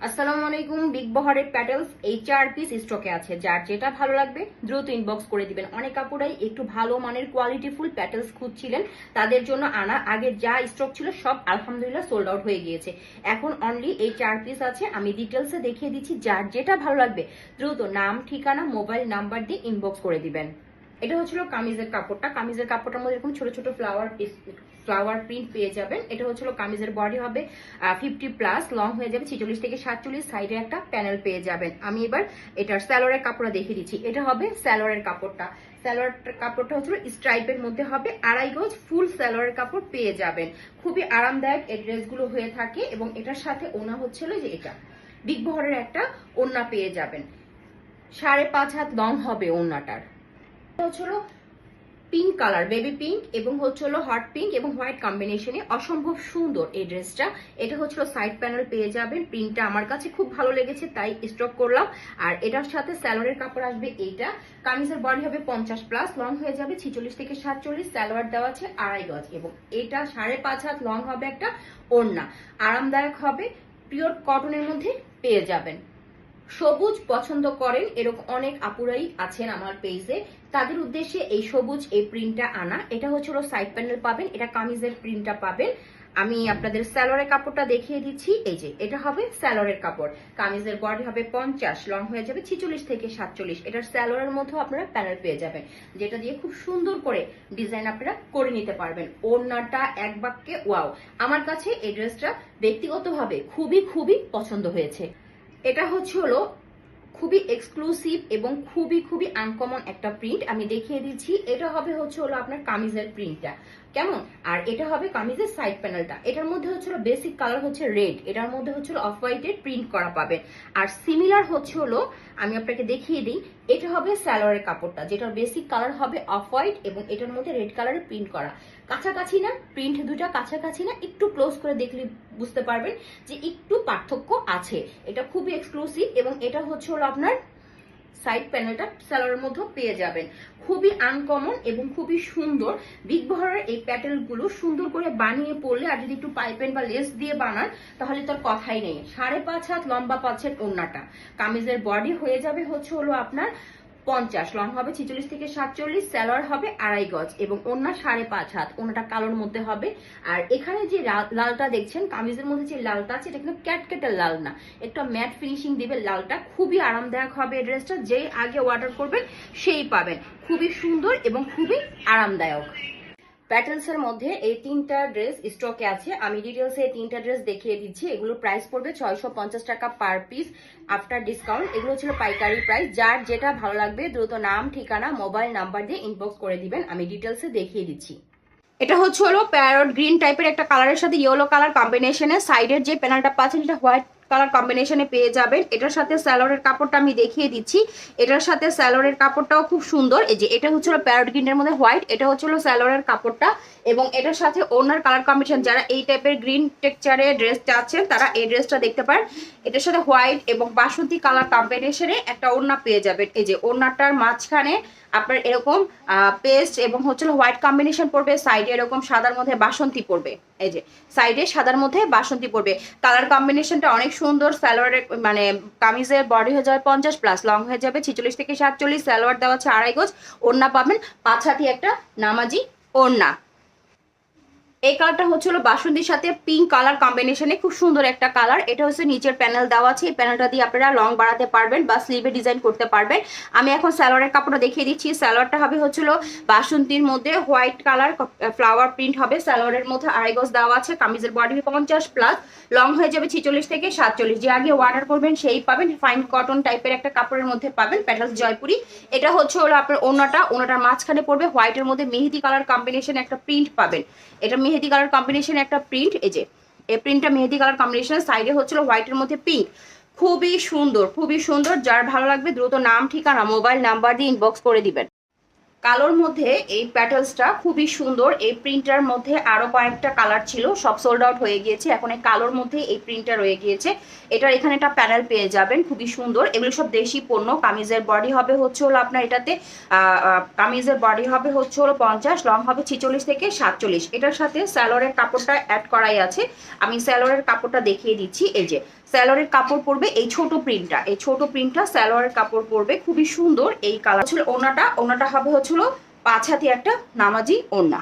আসসালামু আলাইকুম। বিগ বহরের প্যাটেলস এই 4 পিস স্টকে আছে। যার যেটা ভালো লাগবে দ্রুত ইনবক্স করে দিবেন। অনেক কাপড়াই একটু ভালো মানের কোয়ালিটিফুল প্যাটেলস খুঁজছিলেন, তাদের জন্য আনা। আগে যা স্টক ছিল সব আলহামদুলিল্লাহ সোল্ড আউট হয়ে গিয়েছে। এখন অনলি এই 4 পিস আছে। আমি ডিটেলসে দেখিয়ে দিচ্ছি। যার যেটা ভালো লাগবে দ্রুত নাম, ঠিকানা, মোবাইল নাম্বার দিয়ে ইনবক্স করে দিবেন। এটা হচ্ছিল কামিজের কাপড়টা। কামিজের কাপড়টার মধ্যে এরকম ছোট ছোট ফ্লাওয়ার প্রিন্ট পেয়ে যাবেন। এটা হচ্ছিল কামিজের বডি হবে 50+, লং হয়ে যাবে 46 থেকে 47, সাইডে একটা প্যানেল পেয়ে যাবেন। আমি এবার এটার স্যালোয়ারের কাপড়টা দেখিয়ে দিচ্ছি। এটা হবে স্যালোয়ারের কাপড়টা। স্যালোয়ার কাপড়টা হচ্ছিল স্ট্রাইপের মধ্যে হবে, 2.5 গজ ফুল স্যালোয়ারের কাপড় পেয়ে যাবেন। খুবই আরামদায়ক এই ড্রেসগুলো হয়ে থাকে এবং এটার সাথে ওনা হচ্ছিল যে এটা বিগ বহরের একটা ওড়না পেয়ে যাবেন। 5.5 হাত লং হবে ওড়নাটার। হচ্ছিল পিঙ্ক কালার, বেবি পিঙ্ক এবং হচ্ছিল হট পিঙ্ক এবং হোয়াইট কম্বিনেশনে অসম্ভব সুন্দর এই ড্রেসটা। এটা হচ্ছিল সাইড প্যানেল পেয়ে যাবেন। প্রিন্টটা আমার কাছে খুব ভালো লেগেছে তাই স্টক করলাম। আর এটার সাথে স্যালোয়ারের কাপড় আসবে এইটা। কামিজের বডি হবে 50+, লং হয়ে যাবে 46 থেকে 47, স্যালোয়ার দেওয়া আছে 2.5 গজ এবং এটা 5.5 হাত লং হবে একটা ওড়না। আরামদায়ক হবে, পিওর কটনের মধ্যে পেয়ে যাবেন। সবুজ পছন্দ করেন এরকম অনেক আপুরাই আছেন আমার পেজে, তাদের উদ্দেশ্যে এই সবুজ এই প্রিন্টটা আনা। এটা হচ্ছে সাইড প্যানেল পাবেন, এটা কামিজের প্রিন্টটা পাবেন। আমি আপনাদের স্যালোয়ারের কাপড়টা দেখিয়ে দিচ্ছি। এই যে এটা হবে স্যালোয়ারের কাপড়। কামিজের বডি হবে 50, লং হয়ে যাবে 46 থেকে 47। এটার স্যালোয়ারের মধ্যেও আপনারা প্যানেল পেয়ে যাবেন, যেটা দিয়ে খুব সুন্দর করে ডিজাইন আপনারা করে নিতে পারবেন। ওড়নাটা এক বাক্যে ওয়াও। আমার কাছে এই ড্রেসটা ব্যক্তিগতভাবে খুবই খুবই পছন্দ হয়েছে। এটা হচ্ছে খুবই এক্সক্লুসিভ এবং খুবই খুবই আনকমন একটা প্রিন্ট। আমি দেখিয়ে দিচ্ছি। এটা হবে হচ্ছে আপনার কামিজের প্রিন্টটা কেমন, আর এটা হবে কামিজের সাইড প্যানেলটা। এটার মধ্যে হচ্ছে বেসিক কালার হচ্ছে রেড, এটার মধ্যে হচ্ছে অফ হোয়াইটের প্রিন্ট করা পাবেন। আর সিমিলার হচ্ছে আমি আপনাকে দেখিয়ে দিই, এটা হবে স্যালোয়ারের কাপড়টা, যেটার বেসিক কালার হবে অফ হোয়াইট এবং এটার মধ্যে রেড কালারের প্রিন্ট করা। কাছাকাছি না, প্রিন্ট দুটা কাছাকাছি না, একটু ক্লোজ করে দেখলে বুঝতে পারবেন যে একটু পার্থক্য আছে। এটা খুবই এক্সক্লুসিভ এবং এটা হচ্ছে আপনার সাইড প্যানেলটা স্যালোয়ারের মধ্যে পেয়ে যাবেন। খুবই আনকমন এবং খুবই সুন্দর। বিগ বহরের এই প্যাটেলগুলো সুন্দর করে বানিয়ে পড়লে আর যদি একটু পাইপেন বা লেস দিয়ে বানান তাহলে তোর কথাই নেই। 5.5 হাত লম্বা পাচ্ছেন ওড়নাটা। কামিজের বডি হয়ে যাবে হচ্ছে আপনার 50, লং হবে 46 থেকে 47, স্যালোয়ার হবে 2.5 গজ এবং ওড়না 5.5 হাত। ওড়নাটা কালোর মধ্যে হবে। আর এখানে যে লালটা দেখছেন কামিজের মধ্যে যে লালটা আছে, এটা কিন্তু ক্যাটকেটের লাল না, একটা ম্যাট ফিনিশিং দিবে লালটা। খুবই আরামদায়ক হবে এই ড্রেসটা, যেই আগে অর্ডার করবেন সেই পাবেন। খুবই সুন্দর এবং খুবই আরামদায়ক। প্যাটেলসের মধ্যে এই 3টা ড্রেস স্টকে আছে। আমি ডিটেলসে এই 3টা ড্রেস দেখিয়ে দিচ্ছি। এগুলোর প্রাইস পড়বে 650 টাকা পার পিস আফটার ডিসকাউন্ট। এগুলো ছিল পাইকারি প্রাইস। যার যেটা ভালো লাগবে দ্রুত নাম, ঠিকানা, মোবাইল নাম্বার দিয়ে ইনবক্স করে দিবেন। আমি ডিটেলসে দেখিয়ে দিচ্ছি। এটা হচ্ছে প্যারট গ্রিন টাইপের একটা কালারের সাথে ইয়েলো কালার কম্বিনেশনে। সাইডের যে প্যানেলটা পাচ্ছেন এটা হোয়াইট কালার কম্বিনেশনে পেয়ে যাবেন। এটার সাথে স্যালোয়ারের কাপড়টা আমি দেখিয়ে দিচ্ছি। এটার সাথে স্যালোয়ারের কাপড়টাও খুব সুন্দর। এই যে এটা হচ্ছে প্যারট গ্রিনের মধ্যে হোয়াইট, এটা হচ্ছে স্যালোয়ারের কাপড়টা এবং এটার সাথে ওনার কালার কম্বিনেশন। যারা এই টাইপের গ্রিন টেক্সচারের ড্রেস চাচ্ছেন তারা এই ড্রেসটা দেখতে পারেন। এটার সাথে হোয়াইট এবং বাসন্তী কালার কম্বিনেশনে একটা ওড়না পেয়ে যাবেন। এই যে ওড়নাটার মাঝখানে আপনার এরকম পেস্ট এবং হচ্ছে হোয়াইট কম্বিনেশন পড়বে, সাইডে এরকম সাদার মধ্যে বাসন্তী পড়বে। এই যে সাইডে সাদার মধ্যে বাসন্তী পড়বে। কালার কম্বিনেশনটা অনেক সুন্দর। স্যালোয়ারের মানে কামিজের বডি হয়ে যাবে 50+, লং হয়ে যাবে 46 থেকে 47, স্যালোয়ার দেওয়া আছে 2.5 গজ, ওড়না পাবেন 5 হাতি একটা নামাজি ওড়না। এই কালারটা হচ্ছে বাসন্তীর সাথে পিঙ্ক কালার কম্বিনেশনে খুব সুন্দর একটা কালার। এটা হচ্ছে নিচের প্যানেল দেওয়া আছে, এই প্যানেলটা দিয়ে আপনারা লং বাড়াতে পারবেন বা স্লিভে ডিজাইন করতে পারবেন। আমি এখন স্যালোয়ারের কাপড়টা দেখিয়ে দিচ্ছি। স্যালোয়ারটা হবে হচ্ছিল বাসন্তীর মধ্যে হোয়াইট কালার ফ্লাওয়ার প্রিন্ট হবে। স্যালোয়ারের মধ্যে 2.5 গজ দেওয়া আছে। কামিজের বডি 50+, লং হয়ে যাবে 46 থেকে 47। যে আগে অর্ডার করবেন সেই পাবেন। ফাইন কটন টাইপের একটা কাপড়ের মধ্যে পাবেন, প্যাটার্স জয়পুরি। এটা হচ্ছে আপনার ওড়নাটার মাঝখানে পড়বে হোয়াইটের মধ্যে মেহেদি কালার কম্বিনেশন একটা প্রিন্ট পাবেন। এটা মেহেদি কালার কম্বিনেশন একটা প্রিন্ট। এই যে এই প্রিন্টটা মেহেদি কালার কম্বিনেশন, সাইডে হচ্ছিল হোয়াইটের মধ্যে পিঙ্ক। খুবই সুন্দর, খুবই সুন্দর। যার ভালো লাগবে দ্রুত নাম, ঠিকানা, মোবাইল নাম্বার দিয়ে ইনবক্স করে দিবেন। কালোর মধ্যে এই প্যাটেলসটা খুবই সুন্দর। এই প্রিন্টার মধ্যে আরো কয়েকটা কালার ছিল, সব সোল্ড আউট হয়ে গিয়েছে। এখন এই কালোর মধ্যে এই প্রিন্টটা রয়ে গিয়েছে। এটার এখানে একটা প্যানেল পেয়ে যাবেন, খুবই সুন্দর। এগুলো সব দেশি পণ্য। কামিজের বডি হবে হচ্ছে আপনার এটাতে কামিজের বডি হবে হচ্ছে 50, লং হবে 46 থেকে 47। এটার সাথে স্যালোয়ারের কাপড়টা অ্যাড করাই আছে। আমি স্যালোয়ারের কাপড়টা দেখিয়ে দিচ্ছি। এই যে স্যালোয়ারের কাপড় পরবে এই ছোট প্রিন্টটা, এই ছোট প্রিন্টটা স্যালোয়ারের কাপড় পরবে, খুবই সুন্দর এই কালার। ওনাটা হবে হচ্ছিল 5 হাতি একটা নামাজি ওড়না।